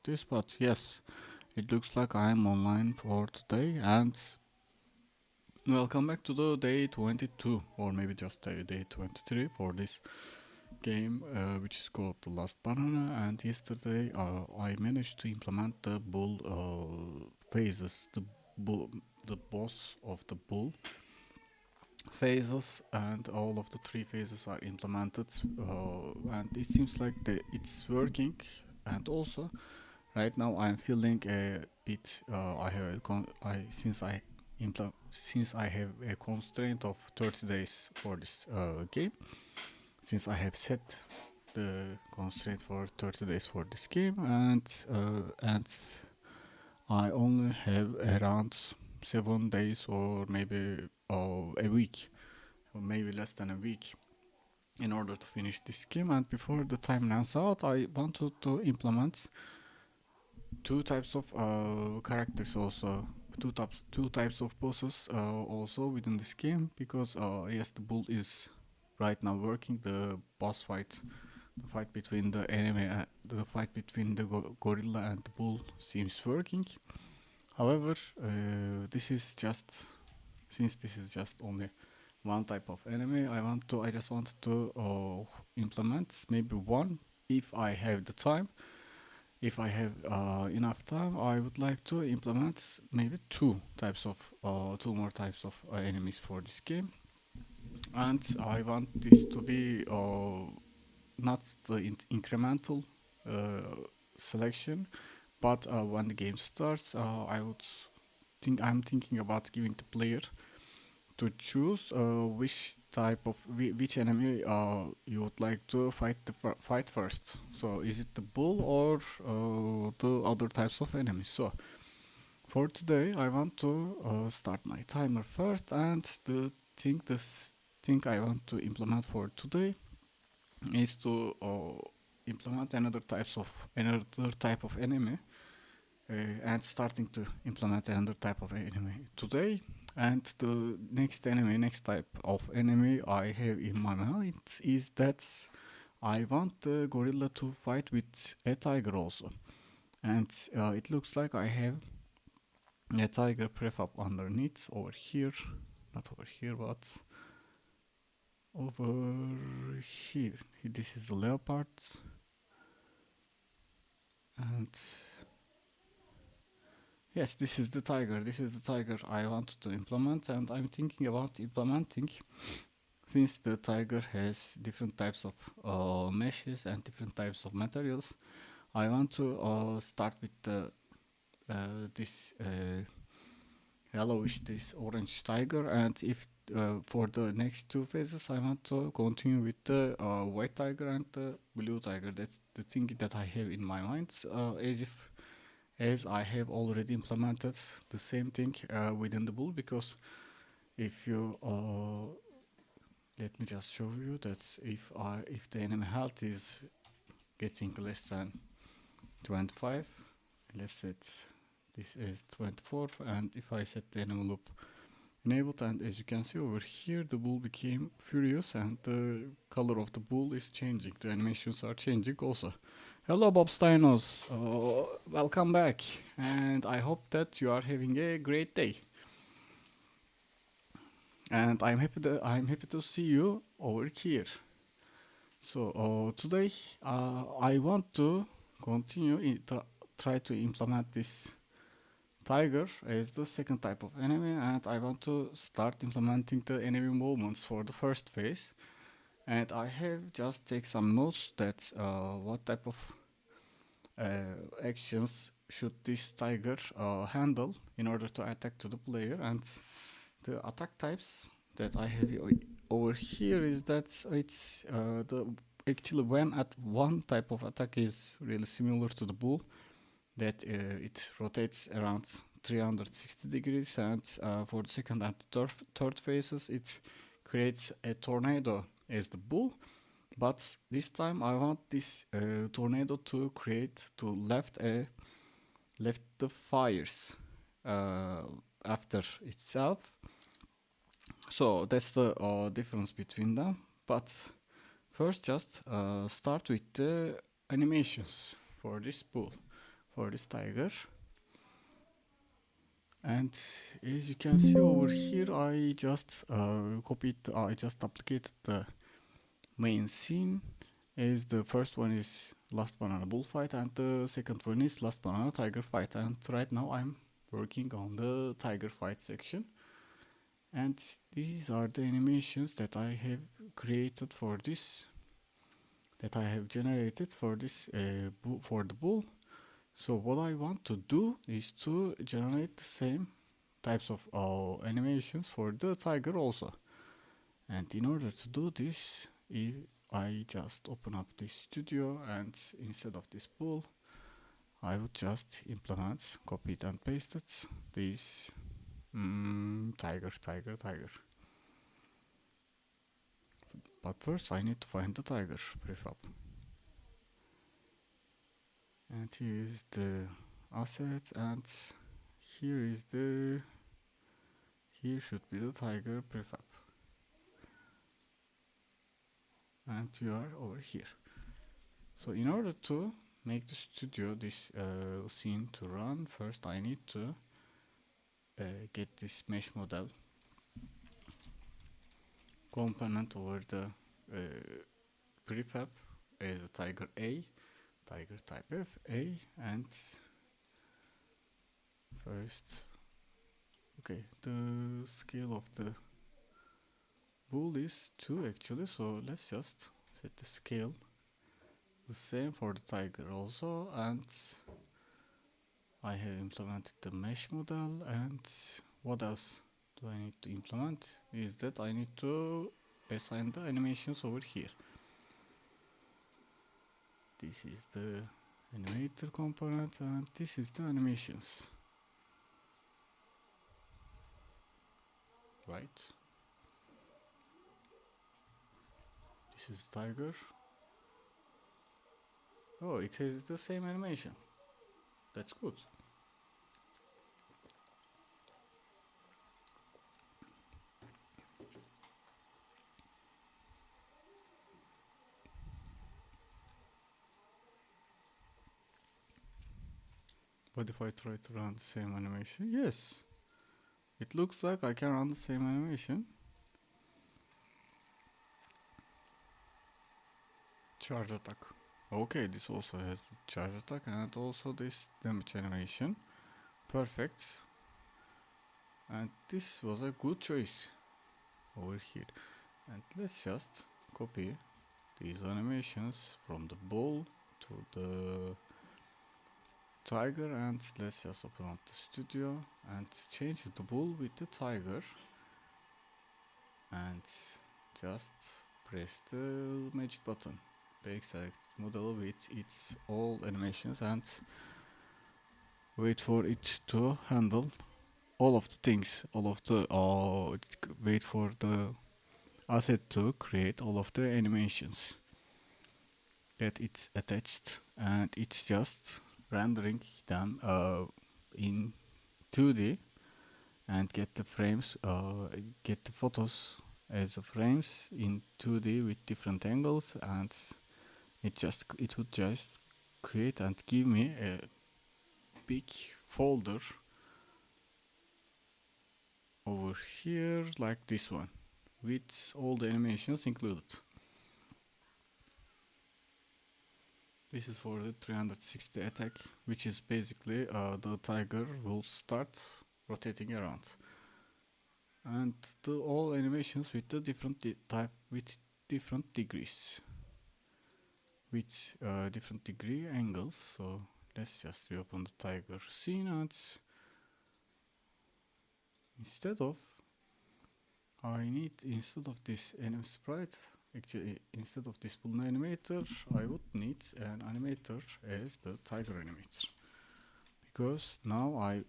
this, but yes, it looks like I am online for today, and welcome back to the day 22, or maybe just day 23 for this game, which is called The Last Banana. And yesterday I managed to implement the bull phases, the boss of the bull phases, and all of the three phases are implemented, and it seems like it's working. And also right now I'm feeling a bit I have a since I have a constraint of 30 days for this game, since I have set the constraint for 30 days for this game, and I only have around 7 days, or maybe a week, or maybe less than a week, in order to finish this game. And before the time runs out, I wanted to implement two types of characters, also two types of bosses also within this game, because yes, the bull is right now working. The boss fight, the fight between the enemy, the fight between the gorilla and the bull seems working. However, this is just since this is just only one type of enemy, I just wanted to implement maybe one, if I have the time. If I have enough time, I would like to implement maybe two more types of enemies for this game, and I want this to be not the incremental selection, but when the game starts, I'm thinking about giving the player to choose which enemy you would like to fight first. So is it the bull or the other types of enemies? So for today, I want to start my timer first, and this thing I want to implement for today is to implement another type of enemy, and starting to implement another type of enemy today. And the next type of enemy I have in my mind is that I want the gorilla to fight with a tiger also. And it looks like I have a tiger prefab underneath over here, not over here, but over here. This is the leopard, and yes, this is the tiger. This is the tiger I wanted to implement, and I'm thinking about implementing, since the tiger has different types of meshes and different types of materials. I want to start with this yellowish, this orange tiger, and if for the next two phases I want to continue with the white tiger and the blue tiger. That's the thing that I have in my mind, as I have already implemented the same thing within the bull. Because if you let me just show you that if the enemy health is getting less than 25, let's set this is 24, and if I set the enemy loop enabled, and as you can see over here, the bull became furious and the color of the bull is changing, the animations are changing also. Hello Bob Steinos, welcome back, and I hope that you are having a great day. And I'm happy to see you over here. So today I want to continue try to implement this tiger as the second type of enemy, and I want to start implementing the enemy movements for the first phase. And I have just take some notes that what type of actions should this tiger handle in order to attack to the player. And the attack types that I have over here is that it's actually when at one type of attack is really similar to the bull, that it rotates around 360 degrees, and for the second and third phases it creates a tornado as the bull. But this time I want this tornado to left the fires after itself. So that's the difference between them. But first, just start with the animations for this bull. for this tiger. And as you can see over here, I just I just duplicated the main scene. As the first one is last banana bullfight and the second one is last banana tiger fight. And right now I'm working on the tiger fight section. And these are the animations that I have created for this, that I have generated for this for the bull. So what I want to do is to generate the same types of animations for the tiger also. And in order to do this, if I just open up this studio and instead of this bull, I would just implement, copy it and paste it, this tiger. But first I need to find the tiger prefab. And here is the asset, and here should be the tiger prefab. And you are over here. So in order to make the studio this scene to run, first I need to get this mesh model component over the prefab as a tiger A, tiger type F A, and first, okay, the scale of the bull is 2 actually, so let's just set the scale the same for the tiger also. And I have implemented the mesh model, and what else do I need to implement is that I need to assign the animations over here. This is the animator component and this is the animations, right? This is the tiger. Oh, it has the same animation. That's good. But if I try to run the same animation, yes, it looks like I can run the same animation. Charge attack. Okay, this also has charge attack and also this damage animation. Perfect. And this was a good choice over here. And let's just copy these animations from the bull to the tiger, and let's just open up the studio and change the bull with the tiger and just press the magic button, break select model with its all animations, and wait for it to handle all of the things, all of the wait for the asset to create all of the animations that it's attached, and it's just rendering them in 2D and get the frames, get the photos as the frames in 2D with different angles, and it would just create and give me a big folder over here like this one with all the animations included. This is for the 360 attack, which is basically the tiger will start rotating around, and the all animations with the different type with different degrees, with different degree angles. So let's just reopen the tiger scene, and instead of this enemy sprite, actually instead of this balloon animator, I would need an animator as the tiger animator, because now I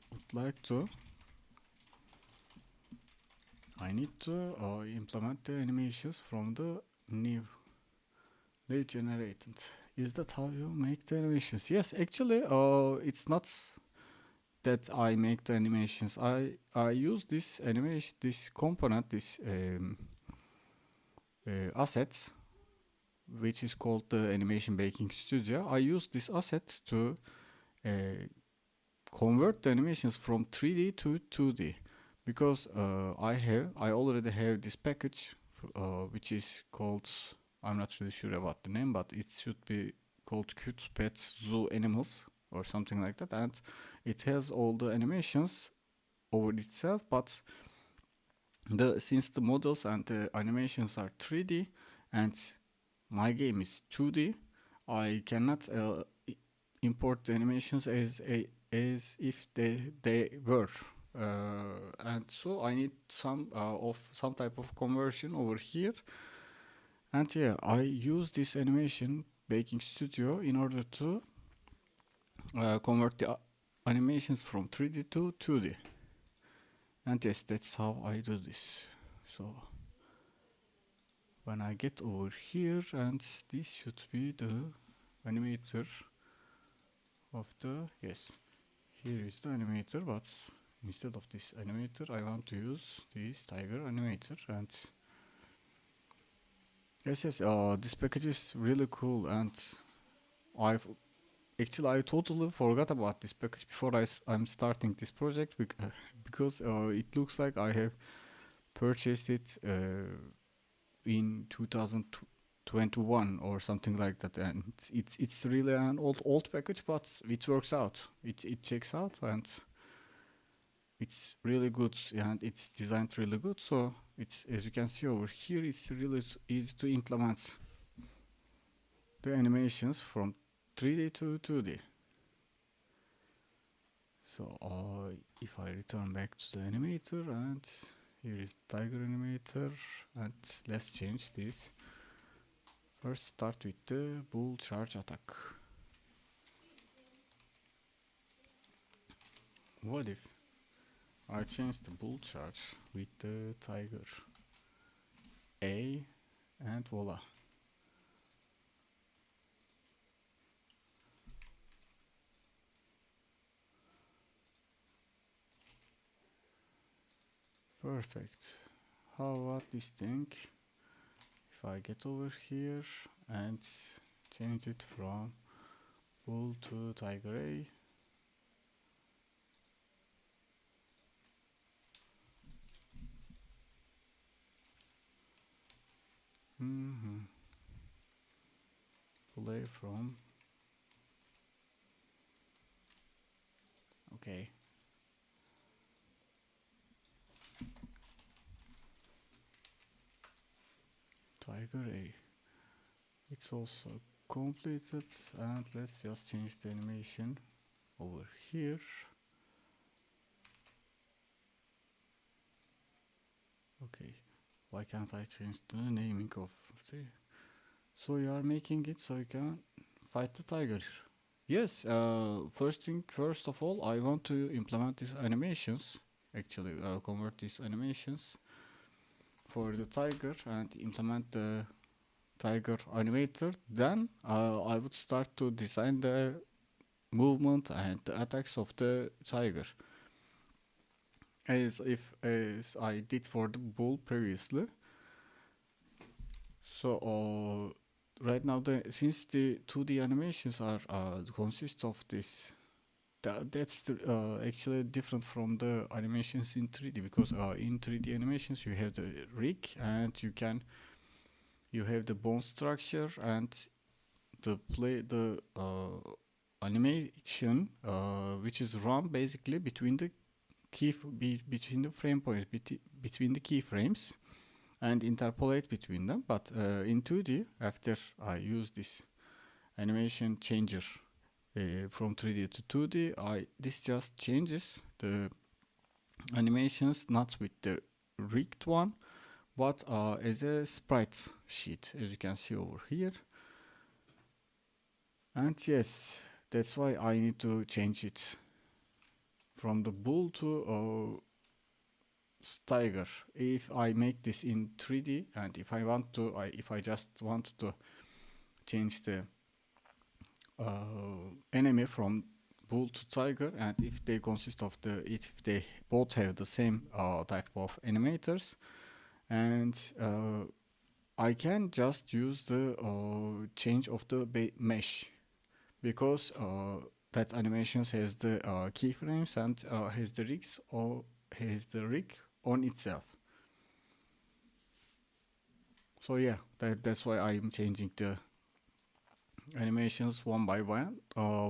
need to implement the animations from the newly generated. Is that how you make the animations? Yes, actually, it's not that I make the animations. I use this animation, this component, this asset, which is called the animation baking studio. I use this asset to convert the animations from 3D to 2D, because I already have this package which is called, I'm not really sure about the name, but it should be called cute pet zoo animals or something like that, and it has all the animations over itself, but since the models and the animations are 3D and my game is 2D, I cannot import the animations as if they were, and so I need some type of conversion over here. And yeah, I use this animation baking studio in order to convert the animations from 3D to 2D. And yes, that's how I do this. So when I get over here, and this should be the animator of the, yes, here is the animator, but instead of this animator I want to use this tiger animator. And yes, this package is really cool, and I totally forgot about this package before I'm starting this project, because it looks like I have purchased it in 2021 or something like that, and it's really an old package, but it works out. It checks out, and it's really good, and it's designed really good. So it's, as you can see over here, it's really easy to implement the animations from 3D to 2D. So if I return back to the animator, and here is the tiger animator, and let's change this. First start with the bull charge attack. What if I change the bull charge with the tiger A, and voila. Perfect. How about this thing? If I get over here and change it from bull to tiger A. Play from. Okay. Tiger A. It's also completed, and let's just change the animation over here. Okay, why can't I change the naming of the, so you are making it so you can fight the tiger? Yes, first of all, I want to implement these animations, actually convert these animations for the tiger and implement the tiger animator. Then I would start to design the movement and the attacks of the tiger, as I did for the bull previously. So right now, since the 2D animations are consist of this, that's actually different from the animations in 3D, because in 3D animations you have the rig, and you have the bone structure, and the animation which is run basically between the between the frame points, between the keyframes, and interpolate between them. But in 2D, after I use this animation changer from 3D to 2D, this just changes the animations, not with the rigged one, but as a sprite sheet, as you can see over here. And yes, that's why I need to change it from the bull to tiger. If I make this in 3D, and if I just want to change the enemy from bull to tiger, and if they consist of if they both have the same type of animators, and I can just use the change of the mesh, because that animations has the keyframes and has the rigs or has the rig on itself. So yeah, that's why I'm changing the animations one by one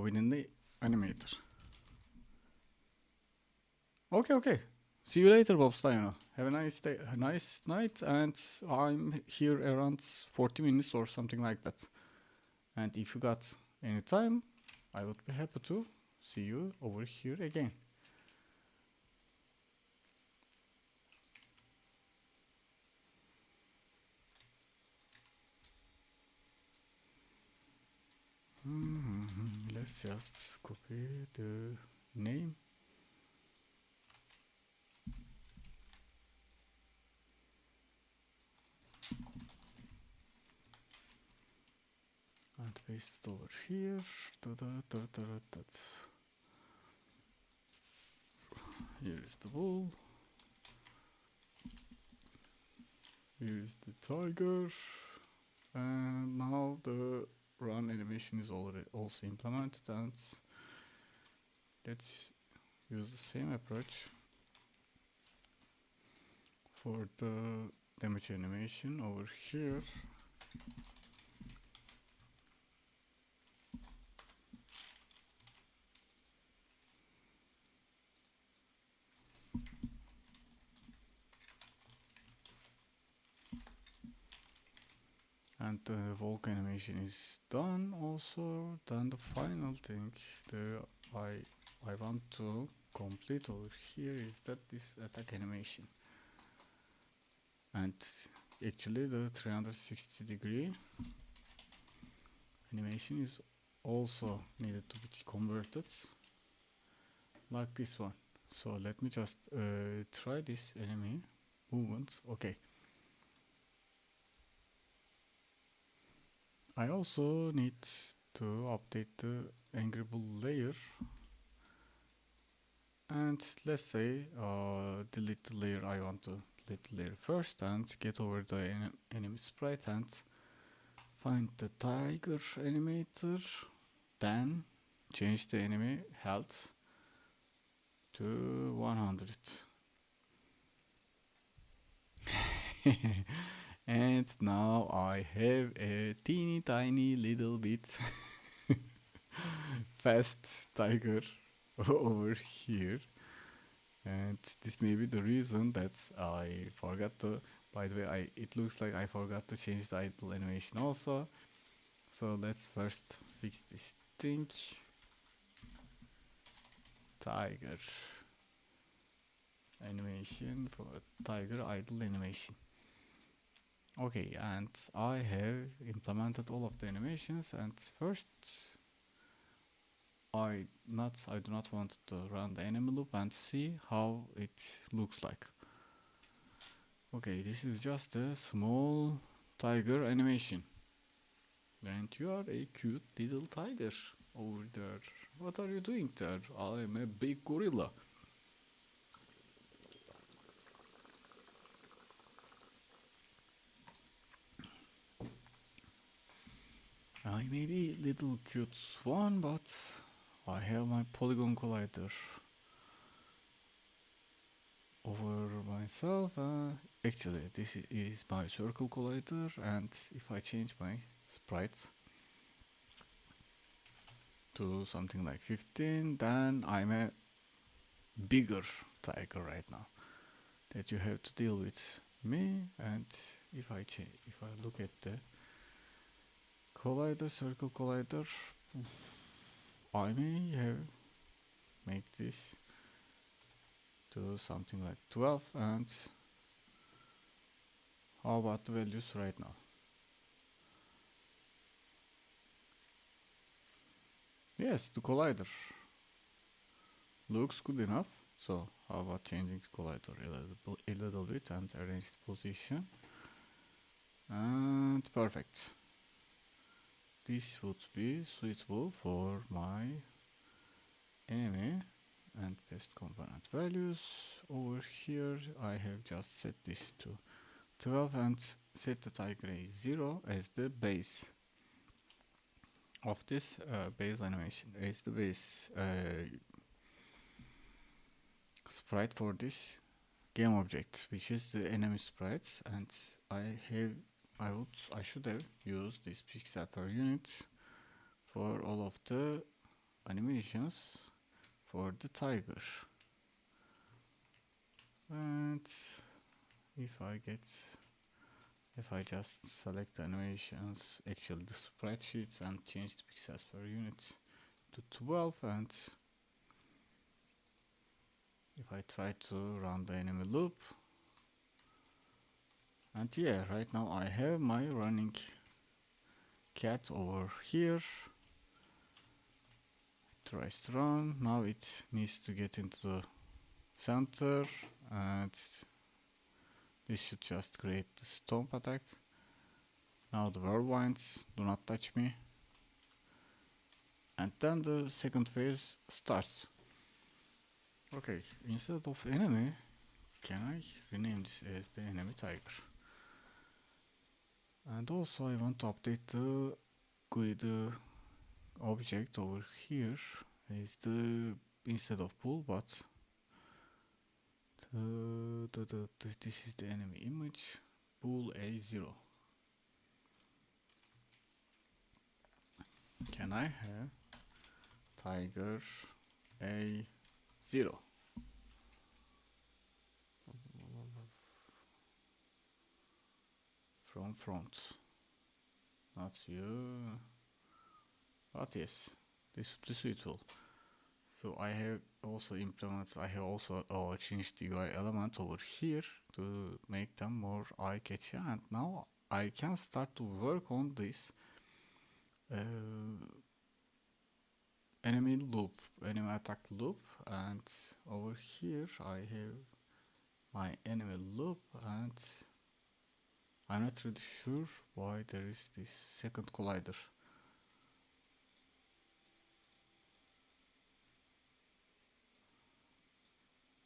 within the animator. Okay. See you later, Bob Steiner. Have a nice day, a nice night, and I'm here around 40 minutes or something like that. And if you got any time, I would be happy to see you over here again. Let's just copy the name and paste it over here. Here is the bull. Here is the tiger. And now the run animation is already also implemented, and let's use the same approach for the damage animation over here. And the walk animation is done also. Then the final thing I want to complete over here is that this attack animation. And actually the 360-degree animation is also needed to be converted like this one. So let me just try this enemy movement. Okay. I also need to update the angry bull layer, and let's say delete the layer. I want to delete the layer first and get over the enemy sprite and find the tiger animator, then change the enemy health to 100. And now I have a teeny tiny little bit fast tiger over here, and this may be the reason that I forgot to, by the way, it looks like I forgot to change the idle animation also. So let's first fix this thing. Tiger animation for tiger idle animation. Okay, and I have implemented all of the animations, and first I do not want to run the enemy loop and see how it looks like. Okay, this is just a small tiger animation. And you are a cute little tiger over there. What are you doing there? I am a big gorilla. I may be little cute swan, but I have my polygon collider over myself. Actually, this is my circle collider, and if I change my sprite to something like 15, then I'm a bigger tiger right now that you have to deal with me. And if I look at the collider, circle collider, I may have make this to something like 12. And how about the values right now? Yes, the collider looks good enough. So how about changing the collider a little bit and arrange the position? And perfect. This would be suitable for my enemy. And paste component values. Over here I have just set this to 12 and set the tiger 0 as the base of this base animation is the base sprite for this game object, which is the enemy sprites, and I should have used this pixel per unit for all of the animations for the tiger. And if I just select the animations, actually the sprite sheets, and change the pixels per unit to 12, and if I try to run the enemy loop, and yeah, right now I have my running cat over here. It tries to run. Now it needs to get into the center, and this should just create the stomp attack. Now the whirlwinds, do not touch me. And then the second phase starts. Okay, instead of enemy, can I rename this as the enemy tiger? And also I want to update the GUI object over here is the instead of pool, but this is the enemy image, pool A0. Can I have tiger A0? From front, not you, but yes, this would be suitable. So I have also changed the UI element over here to make them more eye-catchy, and now I can start to work on this enemy attack loop, and over here I have my enemy loop, and I'm not really sure why there is this second collider.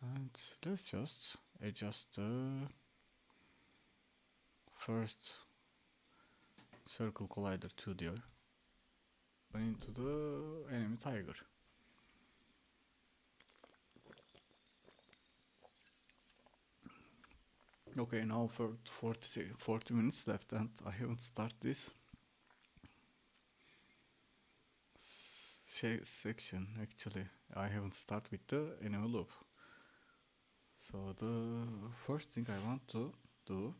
And let's just adjust the first circle collider to the into the enemy tiger. Okay, now for 40 minutes left, and I haven't started this section. Actually, I haven't started with the enemy loop. So the first thing I want to do,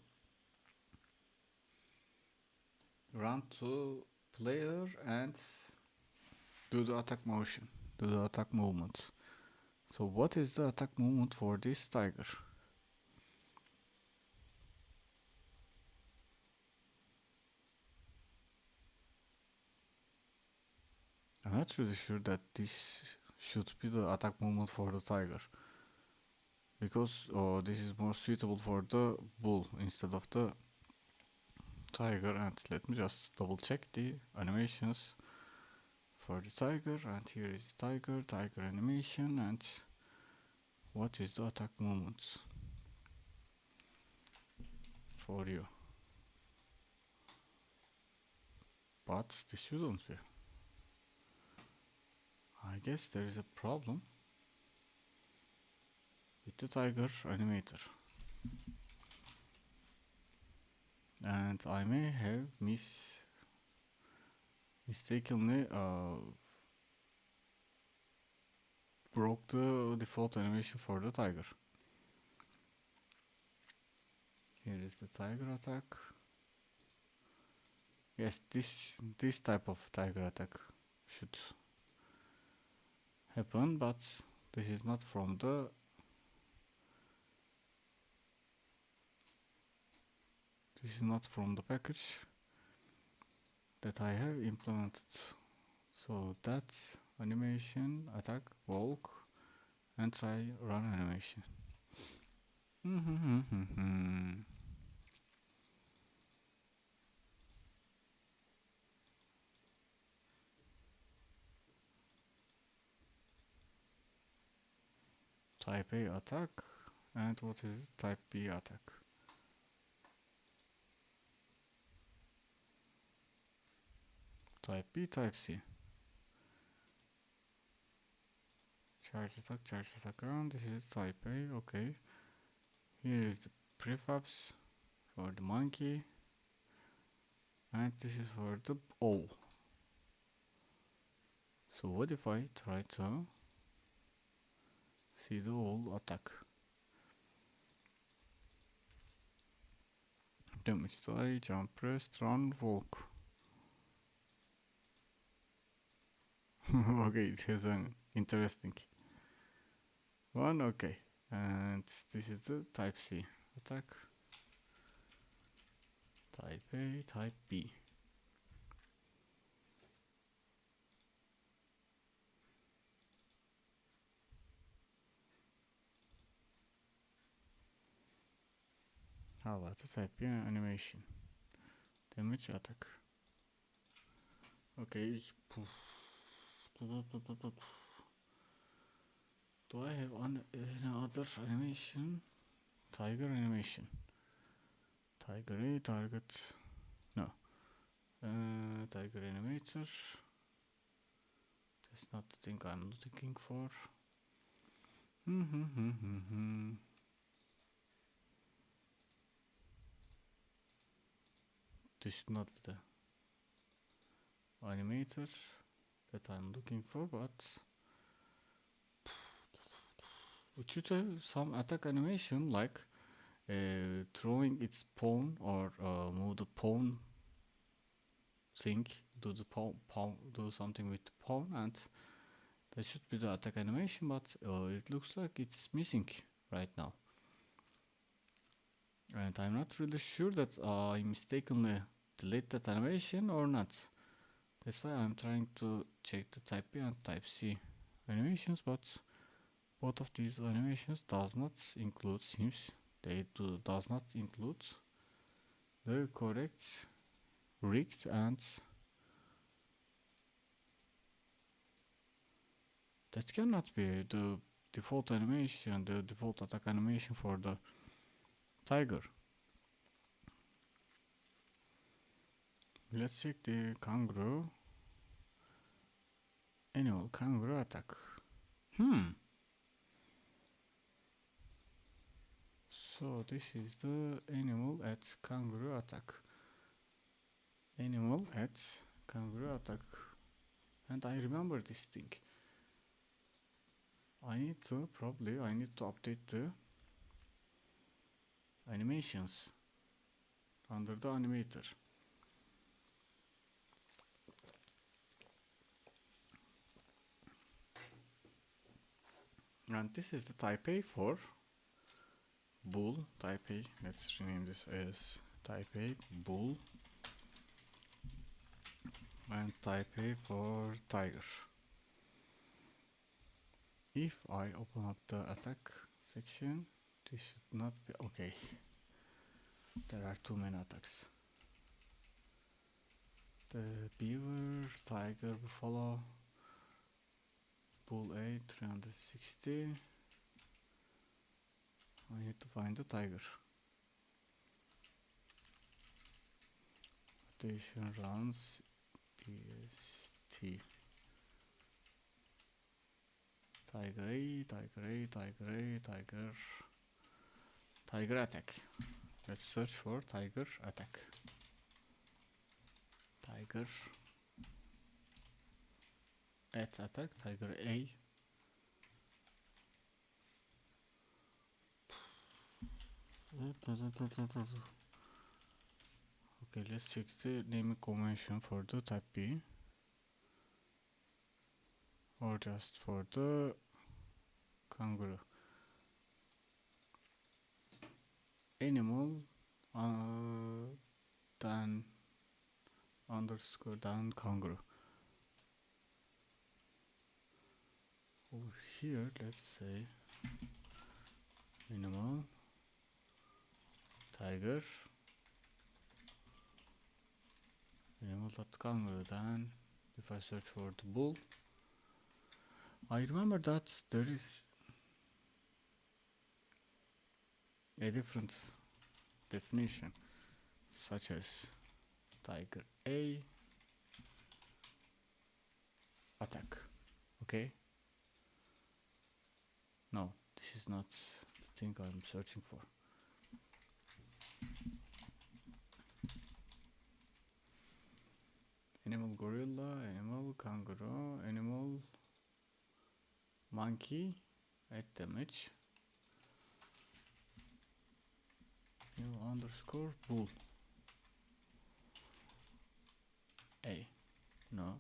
run to player and do the attack motion, do the attack movement. So what is the attack movement for this tiger? I'm not really sure that this should be the attack movement for the tiger, because this is more suitable for the bull instead of the tiger. And let me just double check the animations for the tiger, and here is tiger animation, and what is the attack movements for you? But this shouldn't be. I guess there is a problem with the tiger animator, and I may have mistakenly broke the default animation for the tiger. Here is the tiger attack. Yes, this type of tiger attack should happen, but this is not from the package that I have implemented. So that's animation, attack, walk, and try run animation. Type A attack, and what is type B attack? type B, type C. Charge attack around. This is type A. Okay. Here is the prefabs for the monkey, and this is for the O. So what if I try to see the whole attack? Damage die, jump press, run, walk. Okay, it has an interesting one. Okay, and this is the type C attack. Type A, type B. How about the type B animation? Damage attack. Okay. Do I have any other animation? Tiger animation. Tiger A, target. No. Tiger animator. That's not the thing I'm looking for. This should not be the animator that I'm looking for, but it should have some attack animation, like throwing its pawn, or move the pawn thing, do the pawn, do something with the pawn, and that should be the attack animation, but it looks like it's missing right now. And I'm not really sure that I mistakenly delete that animation or not. That's why I'm trying to check the type B and type C animations, but both of these animations does not include, seems they does not include the correct rigged and that cannot be the default animation, the default attack animation for the tiger. Let's check the kangaroo. Animal kangaroo attack. So this is the animal at kangaroo attack. Animal at kangaroo attack. And I remember this thing. I need to update the animations under the animator. And this is the type A for bull. Type A, let's rename this as type A bull, and type A for tiger. If I open up the attack section, this should not be okay. There are too many attacks. The beaver, tiger, buffalo, bull 8, 360. I need to find the tiger. Rotation runs BST. Tiger A, tiger A, tiger A, tiger attack. Let's search for tiger attack. Tiger at attack, tiger A. Okay, let's check the naming convention for the type B, or just for the kangaroo. Animal then underscore down kangaroo. Over here, let's say animal tiger animal.kangaroo. Then if I search for the bull, I remember that there is a different definition, such as tiger A, attack. Okay. No, this is not the thing I'm searching for. Animal gorilla, animal kangaroo, animal monkey, 8 damage. Animal underscore bull. A. No.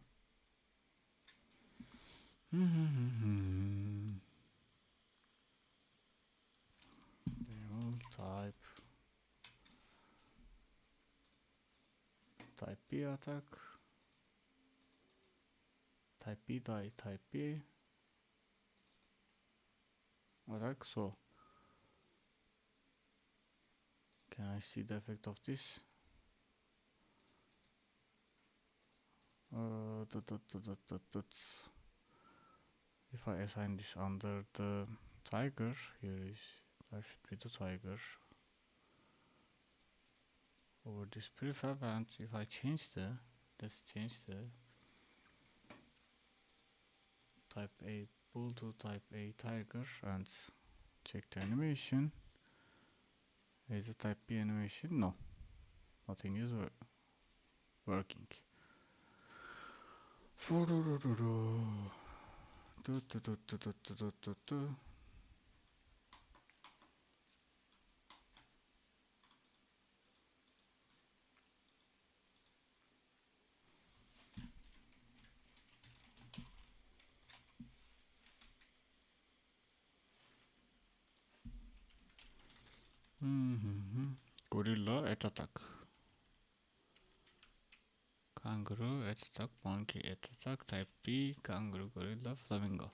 Animal type. Type B attack. Type B die, type B attack. So can I see the effect of this? If I assign this under the tiger, there should be the tiger over this prefab, and if I change let's change the type A bull to type A tiger and check the animation. Is a type B animation? No, nothing is working. Gorilla at attack. Kangaroo at attack. Monkey at attack. Type B. Kangaroo, gorilla, flamingo.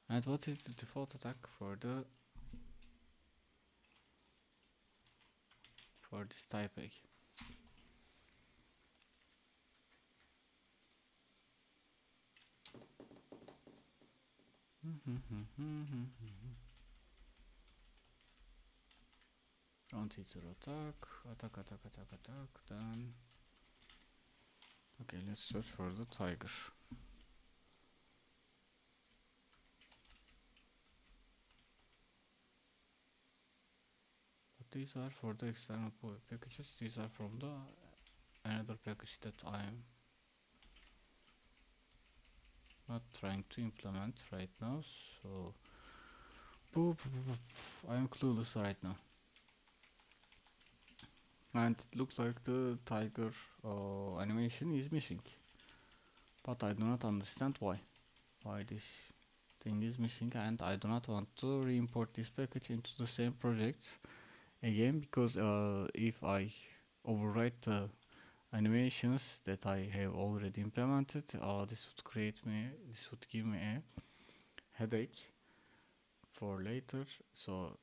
And what is the default attack for this type A? Anti-teacher attack, then okay, let's search for the tiger. But these are for the external packages, these are from the another package that I'm not trying to implement right now, so I'm clueless right now. And it looks like the tiger animation is missing, but I do not understand why this thing is missing, and I do not want to re-import this package into the same project again, because if I overwrite the animations that I have already implemented, this would give me a headache for later. So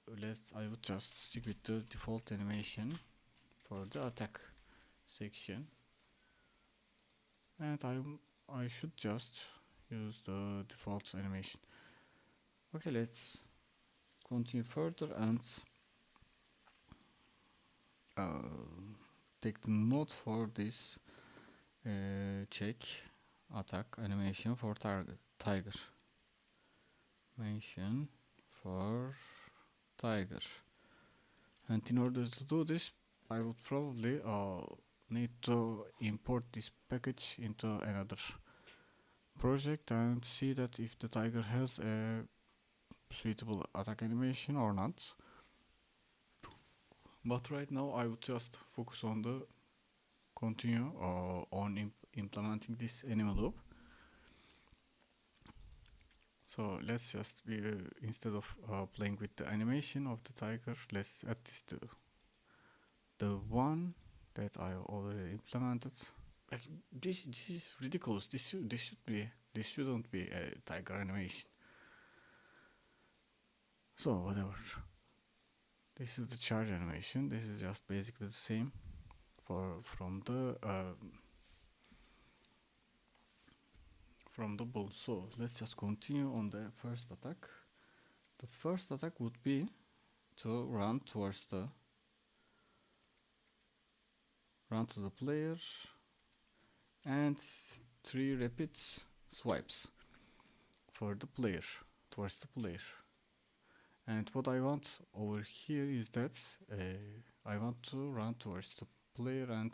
I would just stick with the default animation for the attack section, and I should just use the default animation. Okay, let's continue further and take the note for this check attack animation for tiger. Animation for tiger. And in order to do this, I would probably need to import this package into another project and see that if the tiger has a suitable attack animation or not. But right now I would just focus on the continue on implementing this animal loop. So let's just be instead of playing with the animation of the tiger, let's add this to the one that I already implemented. Like this is ridiculous. This shouldn't be a tiger animation. So whatever. This is the charge animation. This is just basically the same from the bull. So let's just continue on the first attack. The first attack would be to run towards the run to the player, and 3 rapid swipes for the player, towards the player. And what I want over here is that I want to run towards the player and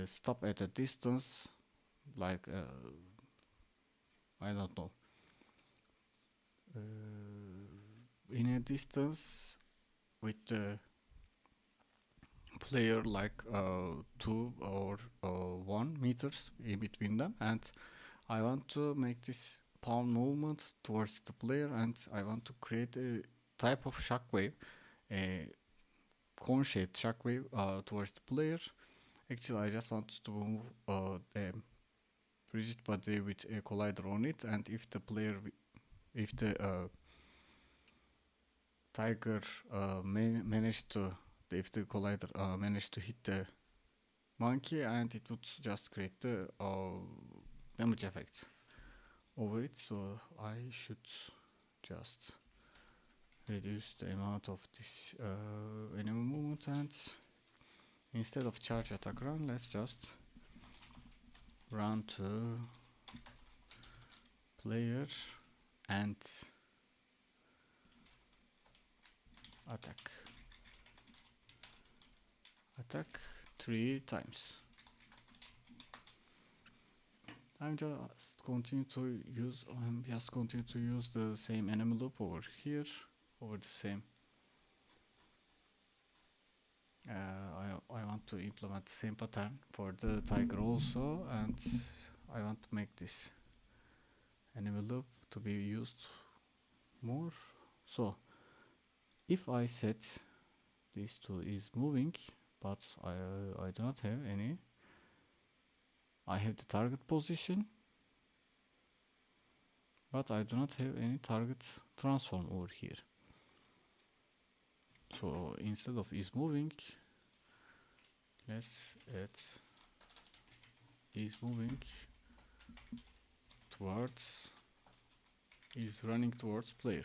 stop at a distance, like I don't know, in a distance with the player like 2 or 1 meters in between them, and I want to make this palm movement towards the player, and I want to create a type of shockwave, a cone-shaped shockwave towards the player. Actually, I just want to move a rigid body with a collider on it, and if the tiger if the collider managed to hit the monkey, and it would just create the damage effect over it. So I should just reduce the amount of this enemy movement, and instead of charge attack run, let's just run to player and attack 3 times. I'm just continue to use the same enemy loop over here, over the same. I want to implement the same pattern for the tiger also, and I want to make this enemy loop to be used more. So if I set this to is moving, but I do not have any. I have the target position, but I do not have any target transform over here. So instead of is moving, let's add is moving towards, is running towards player,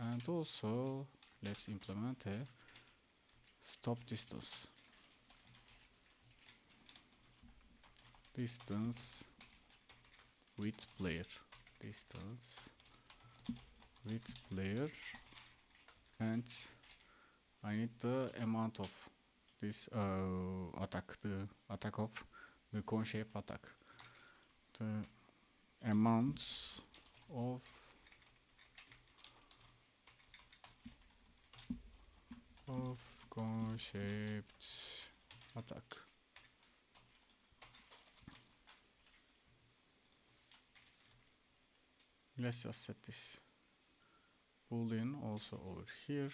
and also let's implement a stop distance with player, and I need the amount of this the attack of the cone shape attack, the amount of cone shaped attack. Let's just set this boolean also over here,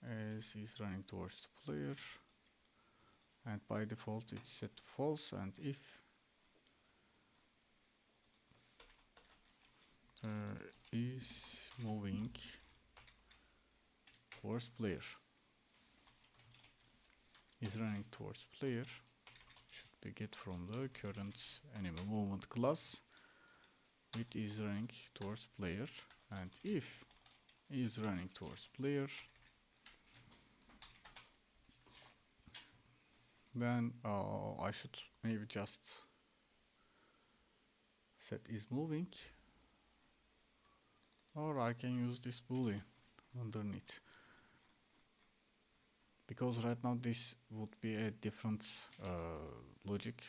as is running towards the player, and by default it's set false, and if is moving towards player, is running towards player, should be get from the current enemy movement class with is running towards player, and if is running towards player, then I should maybe just set is moving, or I can use this boolean underneath, because right now this would be a different logic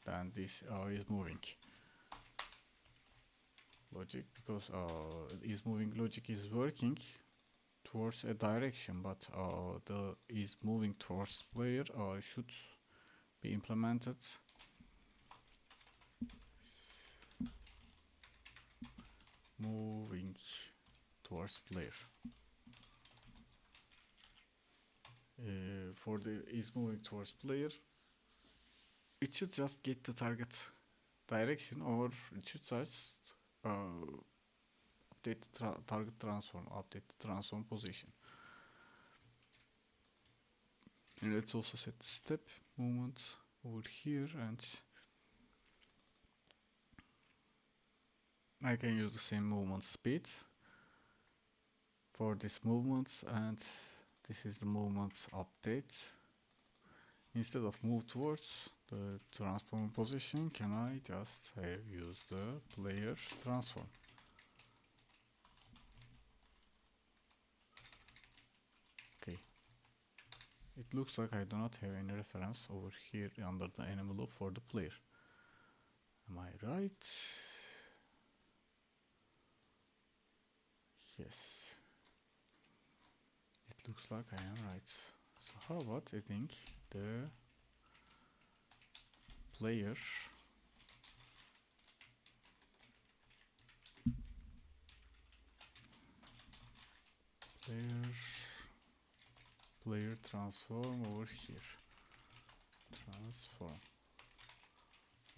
than this is moving logic, because is moving logic is working towards a direction, but the is moving towards player should be implemented moving towards player. For the is moving towards player, it should just get the target direction, or it should just update the target transform, update the transform position. And let's also set the step movement over here, and I can use the same movement speeds for these movements, and this is the movements update. Instead of move towards the transform position, can I just use the player transform? Okay. It looks like I do not have any reference over here under the enemy loop for the player. Am I right? Yes. It looks like I am right. So how about adding the player transform over here. Transform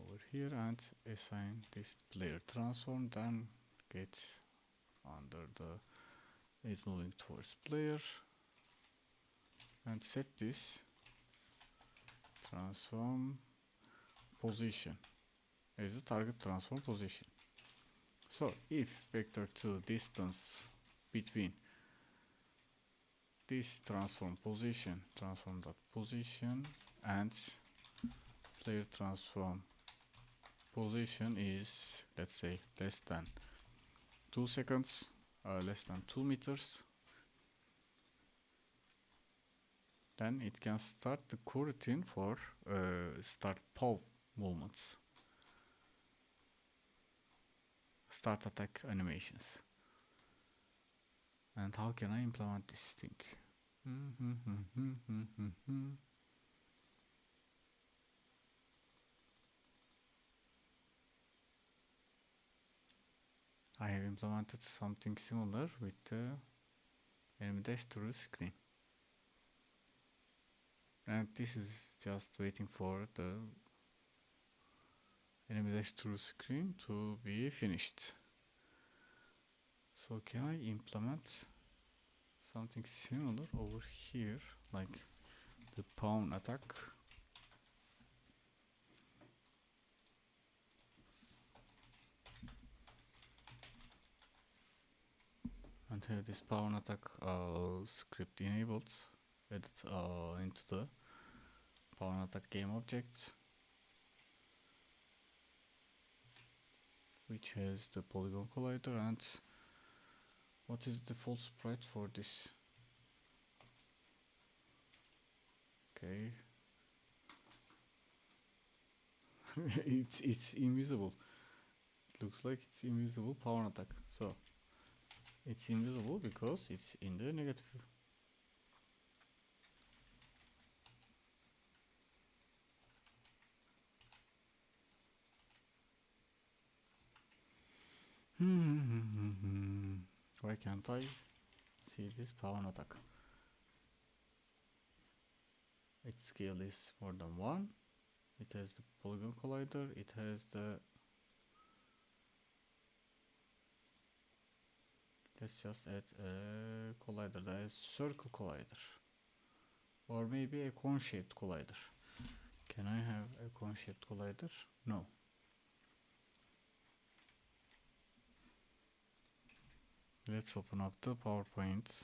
over here and assign this player transform, then get under the is moving towards player and set this transform position as a target transform position. So if vector2 distance between this transform position, transform dot position, and player transform position is, let's say, less than 2 seconds, less than 2 meters, then it can start the coroutine for start POV movements, start attack animations. And how can I implement this thing? I have implemented something similar with the enemy dash through screen. And this is just waiting for the enemy dash through screen to be finished. So can I implement something similar over here, like the pawn attack? And have this pawn attack script enabled, added into the pawn attack game object, which has the polygon collider. And what is the default sprite for this? Okay. it's invisible. It looks like it's invisible pawn attack. So it's invisible because it's in the negative. Why can't I see this pawn attack? Its scale is more than 1. It has the polygon collider. It has the, let's just add a collider that is circle collider, or maybe a cone-shaped collider. Can I have a cone-shaped collider? No. Let's open up the PowerPoint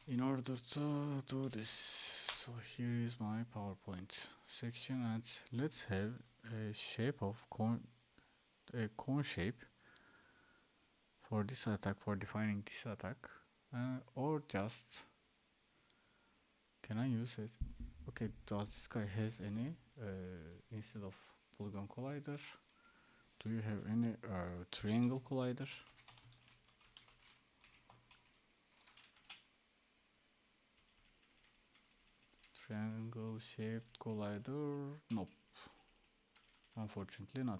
in order to do this. So here is my PowerPoint section, and let's have a shape of a cone shape for this attack, for defining this attack, or just, can I use it? Okay, does this guy has any instead of polygon collider, do you have any triangle collider? Triangle shaped collider? Nope, unfortunately not.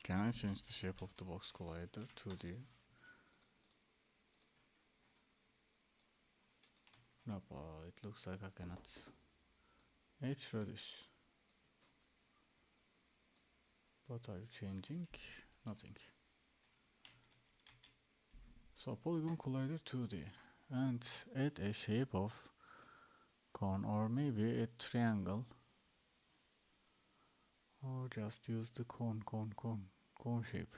Can I change the shape of the box collider to the, nope, it looks like I cannot. H reduce. What are you changing? Nothing. So polygon collider 2D, and add a shape of cone, or maybe a triangle, or just use the cone shape.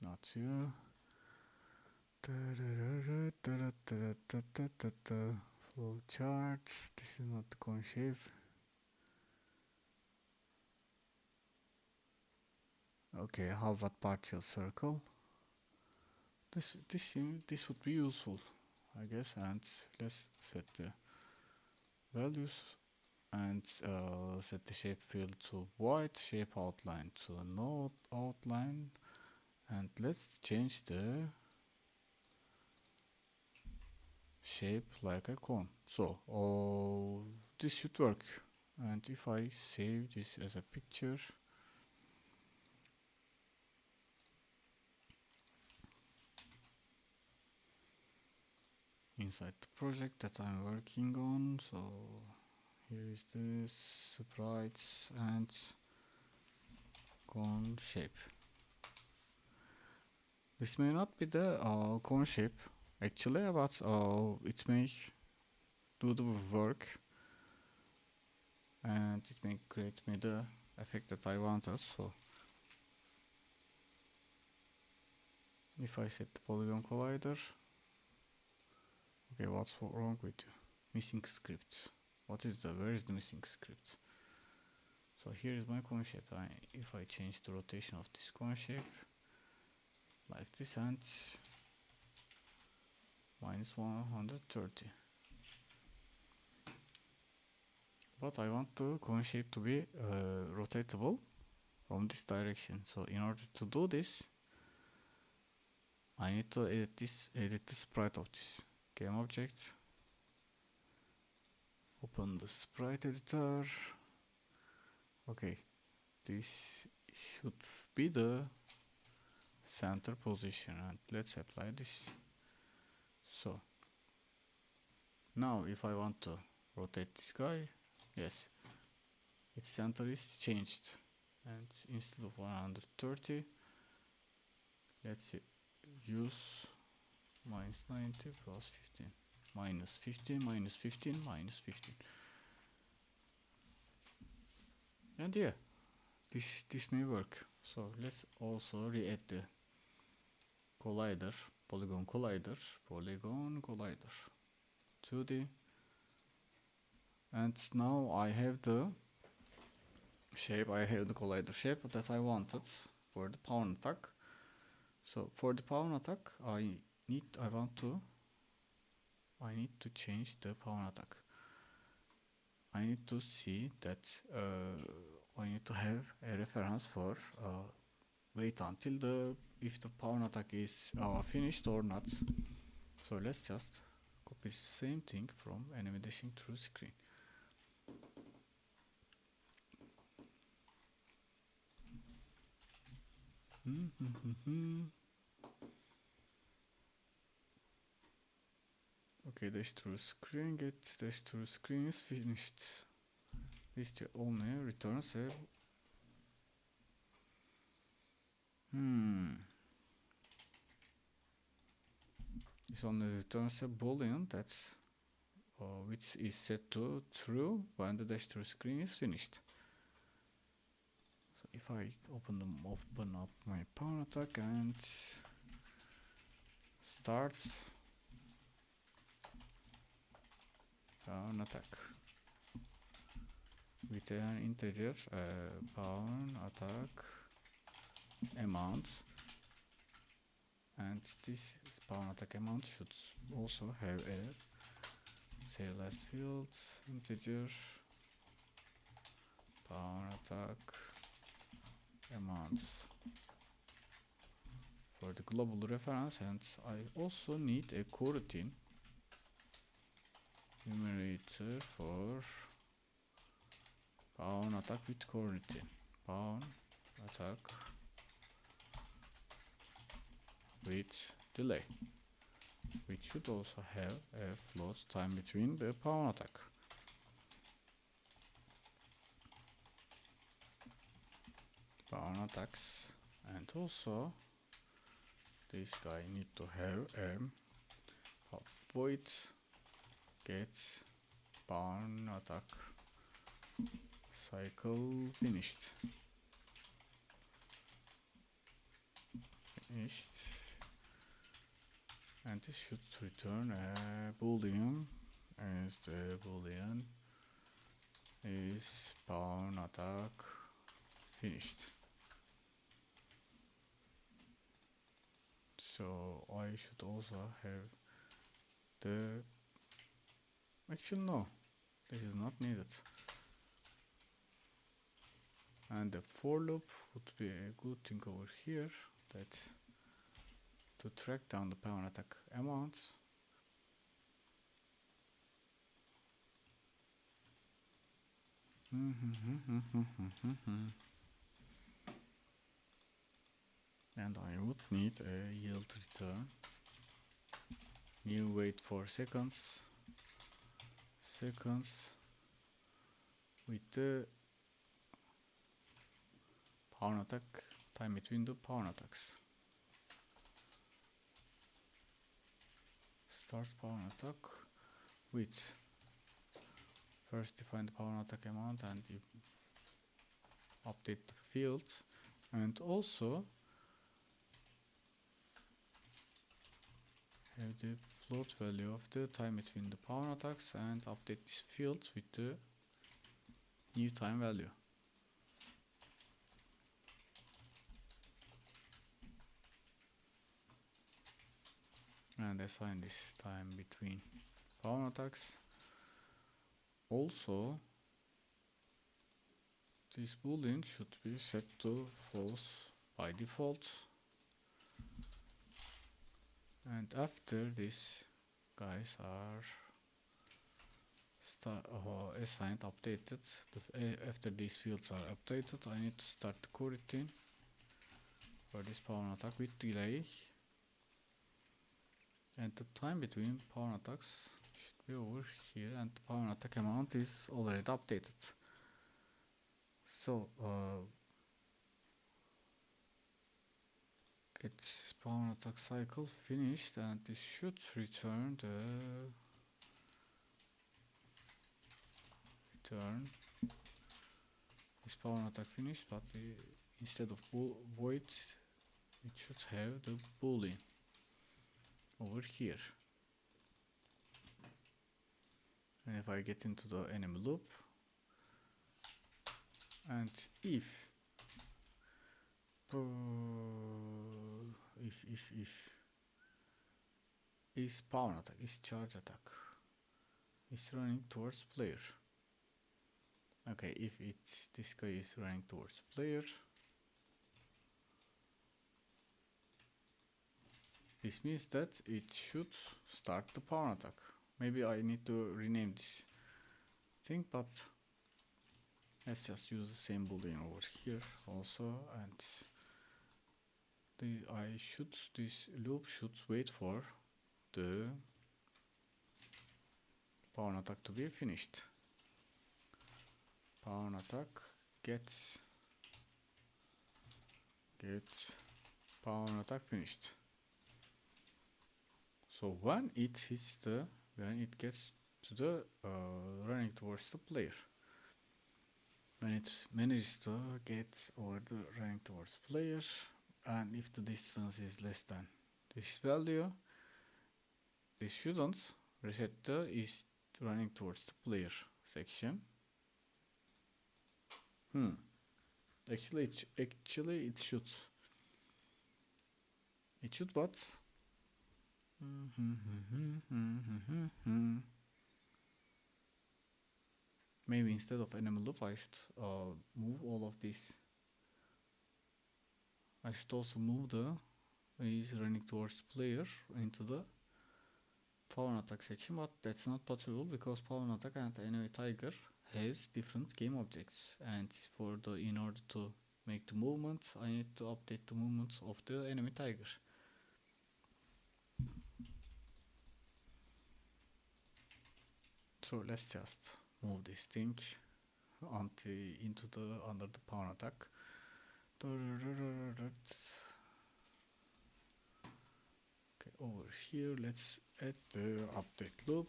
Not you. Flow charts. This is not the cone shape. Okay, how about partial circle? This would be useful, I guess. And let's set the values and set the shape field to white, shape outline to no outline, and let's change the shape like a cone. So this should work. And if I save this as a picture, inside the project that I'm working on, so here is the sprites and cone shape. This may not be the cone shape actually, but it may do the work, and it may create me the effect that I wanted. So if I set the polygon collider, okay, what's wrong with you? Missing script. Where is the missing script? So here is my cone shape. If I change the rotation of this cone shape like this and minus 130, but I want the cone shape to be rotatable from this direction. So in order to do this, I need to edit the sprite of this game object. Open the sprite editor. Okay, this should be the center position, and let's apply this. So now if I want to rotate this guy, yes, its center is changed, and instead of 130, let's use minus 90 plus 15, minus 15, minus 15, minus 15. And yeah, this may work. So let's also re-add the collider, polygon collider 2D, and now I have the shape, I have the collider shape that I wanted for the pawn attack. So for the pawn attack, I need to change the pawn attack. I need to see that I need to have a reference for wait until if the pawn attack is finished or not. So let's just copy the same thing from enemy dashing through screen. Okay, dash through screen, get dash through screen is finished. This only returns a this only returns a boolean that's which is set to true when the dash through screen is finished. So if I open up my pawn attack and start pawn attack with an integer pawn attack amount, and this pawn attack amount should also have a say last field integer pawn attack amount for the global reference, and I also need a coroutine numerator for pawn attack with coroutine, pawn attack with delay, which should also have a float time between the pawn attack. Pawn attacks, and also this guy need to have a void get pawn attack cycle finished. And this should return a boolean, as the boolean is pawn attack finished. So I should also have the, actually no, this is not needed. And the for loop would be a good thing over here, that to track down the pawn attack amounts. And I would need a yield return, new wait for seconds with the pawn attack time between the pawn attacks. Start pawn attack with first define the pawn attack amount and you update the fields, and also have the float value of the time between the pawn attacks and update this field with the new time value. And assign this time between pawn attacks. Also, this boolean should be set to false by default. And after these guys are assigned, updated, after these fields are updated, I need to start the coroutine for this pawn attack with delay. And the time between pawn attacks should be over here, and the pawn attack amount is already updated. So get pawn attack cycle finished, and this should return the this pawn attack finished, but instead of void it should have the boolean over here. And if I get into the enemy loop, and if is pawn attack, is charge attack, is running towards player. Okay, if it's this guy is running towards player, this means that it should start the pawn attack. Maybe I need to rename this thing, but let's just use the same boolean over here also, and this loop should wait for the pawn attack to be finished. Pawn attack get pawn attack finished. So when it gets to the running towards the player, when it manages to get over the running towards player, and if the distance is less than this value, this shouldn't reset the is running towards the player section. Actually it should. But maybe instead of enemy loop I should move all of this. I should also move the is running towards player into the pawn attack section, but that's not possible because pawn attack and enemy tiger has different game objects, and in order to make the movements I need to update the movements of the enemy tiger. So let's just move this thing under the pawn attack. Okay, over here let's add the update loop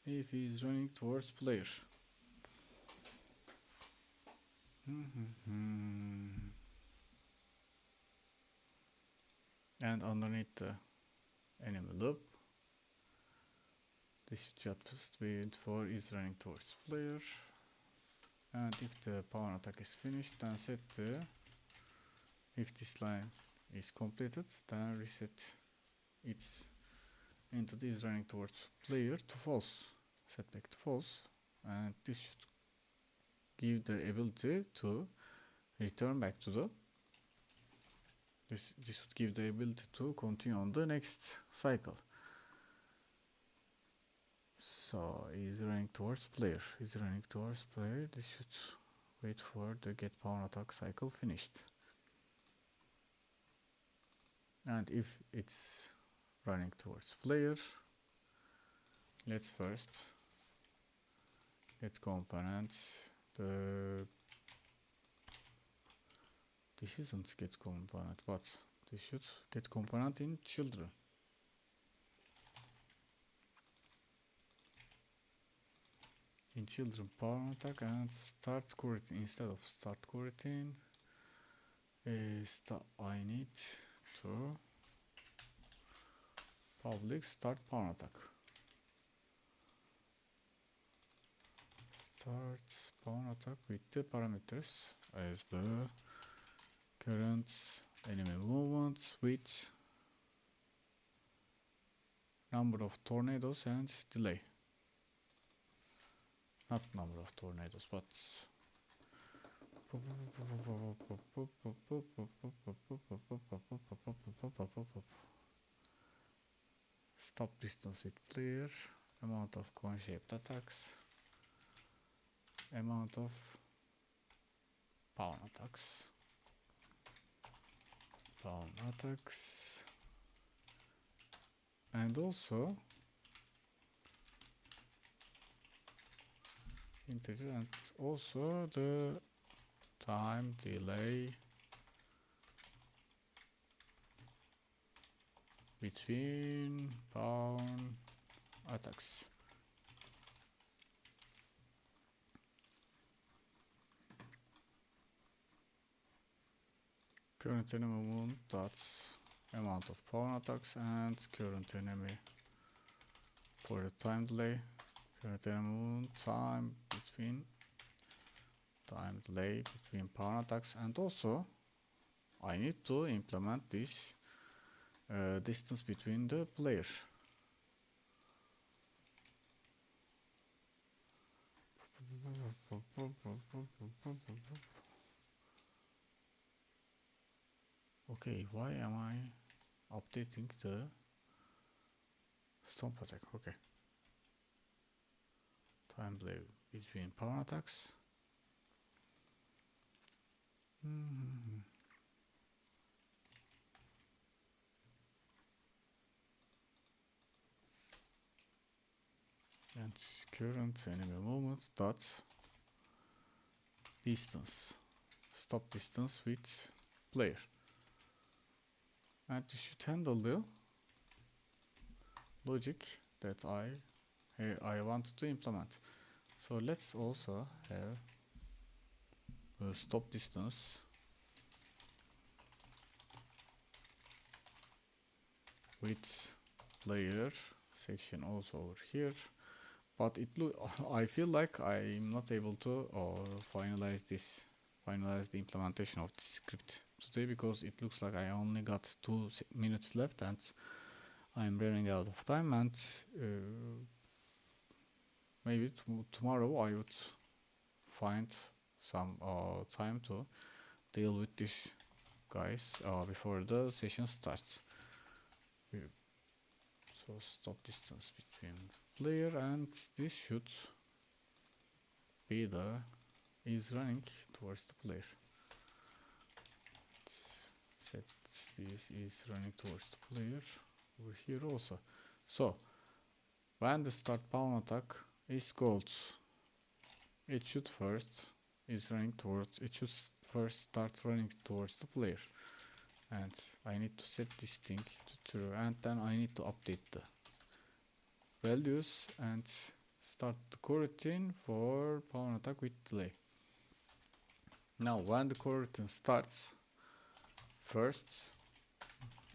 if he's running towards player. And underneath the enemy loop, this should just be for is running towards player. And if the power attack is finished, then set the, if this line is completed, then reset its entity is running towards player to false, set back to false, and this should give the ability to return back to the, this would give the ability to continue on the next cycle. So is running towards player, is running towards player, this should wait for the get power attack cycle finished. And if it's running towards player, let's first get components. This isn't get component, but this should get component in children. In children power attack and start coroutine. Instead of start coroutine, I need to public start power attack. Start power attack with the parameters as the current enemy movements with number of tornadoes and delay. Not number of tornadoes, but stop distance with player, amount of cone-shaped attacks, amount of power attacks, and also integer, and also the time delay between power attacks. Current enemy movement, that's amount of power attacks, and current enemy for the time delay, current enemy movement time delay between power attacks, and also I need to implement this distance between the player. Okay, why am I updating the stomp attack? Okay. Time delay between power attacks. And current enemy movement dot distance, stop distance with player. And you should handle the logic that I wanted to implement. So let's also have a stop distance with player section also over here. But I feel like I'm not able to finalize the implementation of this script today, because it looks like I only got 2 minutes left and I'm running out of time, and maybe tomorrow I would find some time to deal with this, guys, before the session starts. So stop distance between player, and this should be the is running towards the player. Set this is running towards the player over here also. So when the start power attack is gold, it should first start running towards the player. and I need to set this thing to true, and then I need to update the values and start the coroutine for pawn attack with delay. Now when the coroutine starts, first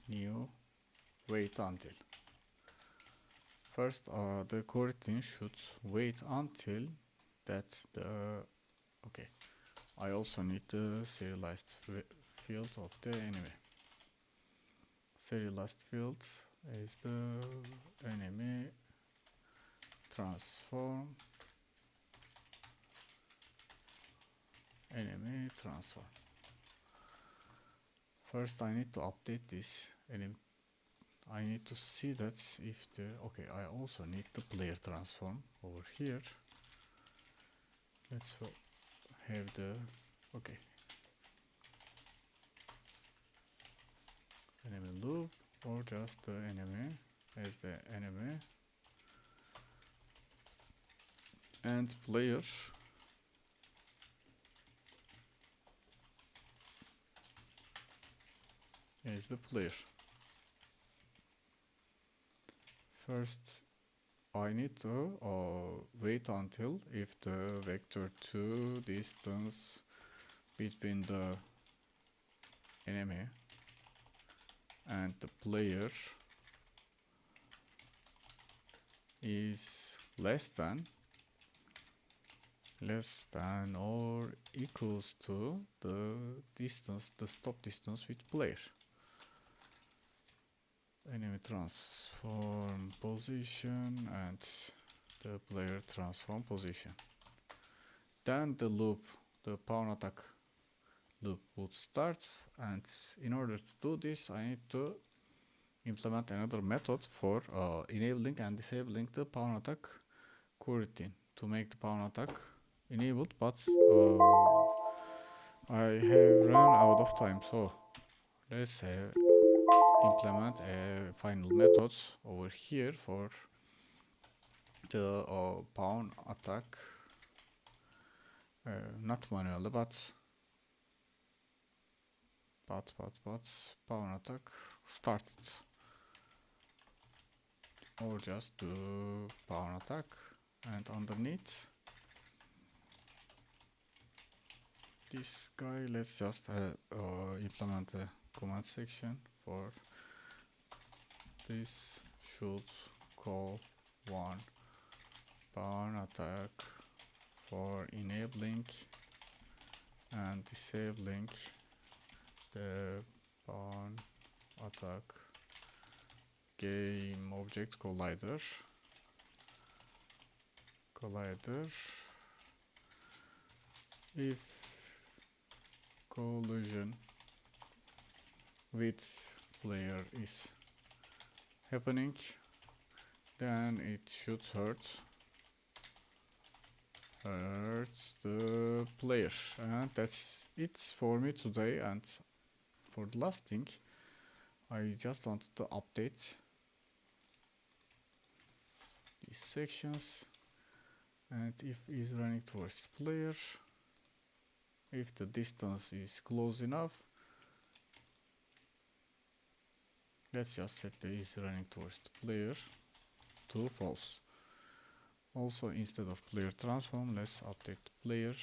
new wait until. First the coroutine should wait until that the okay. I also need the serialized field of the enemy. Serialized field is the enemy transform First I need to update this enemy. I need to see that if the okay, I also need the player transform over here. Let's have the okay enemy loop, or just the enemy as the enemy, and player as the player. First I need to wait until if the vector 2 distance between the enemy and the player is less than or equals to the distance, the stop distance with player. Enemy transform position and the player transform position. Then the loop, the pawn attack loop would start, and in order to do this I need to implement another method for enabling and disabling the pawn attack coroutine to make the pawn attack enabled, but I have run out of time, so let's implement a final method over here for the pawn attack, not manually but pawn attack started, or just do pawn attack, and underneath this guy let's just implement a command section for this should call one pawn attack for enabling and disabling the pawn attack game object collider if collision with player is happening, then it should hurt the player. And that's it for me today. And for the last thing, I just wanted to update these sections, and if is running towards player, if the distance is close enough, let's just set the is running towards the player to false. Also, instead of player transform, let's update player,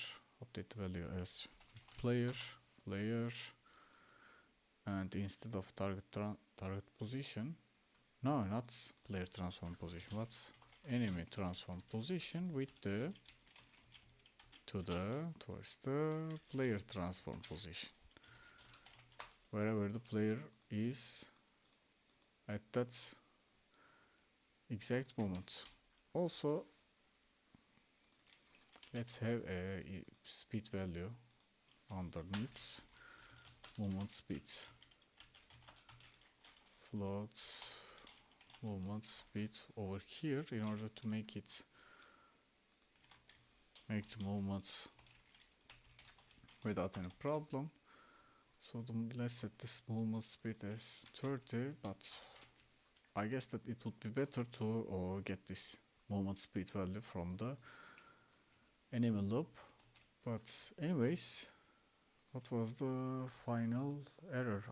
update the value as player, and instead of target position, no, not player transform position, but enemy transform position with the towards the player transform position, wherever the player is at that exact moment. Also, let's have a speed value underneath movement speed, float movement speed over here in order to make the movement without any problem. So let's set this movement speed as 30, but I guess that it would be better to get this movement speed value from the enemy loop. But anyways, What was the final error?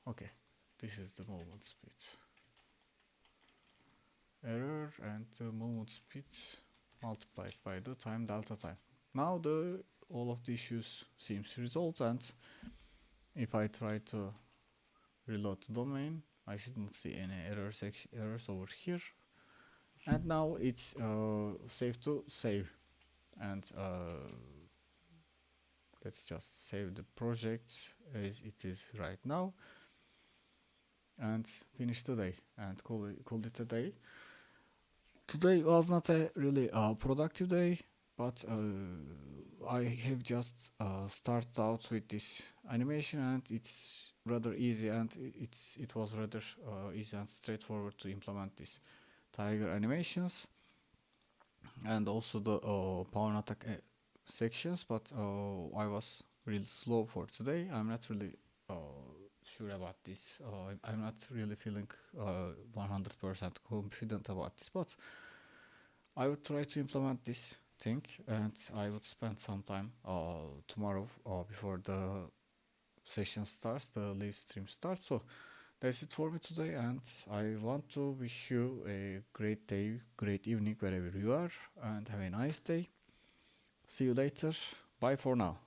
Okay, this is the movement speed error, and the movement speed multiplied by the time delta time. Now the all of the issues seems resolved, and if I try to reload the domain, I shouldn't see any errors over here. And now it's safe to save, and let's just save the project as it is right now and finish the day and call it a day. Today was not a really productive day, but I have just started out with this animation, and it's rather easy, and it was rather easy and straightforward to implement these tiger animations and also the power attack sections, but I was really slow for today. I'm not really sure about this. I'm not really feeling 100% confident about this, but I would try to implement this thing, and I would spend some time tomorrow before the session starts, the live stream starts. So that's it for me today, and I want to wish you a great day, great evening wherever you are, and have a nice day. See you later. Bye for now.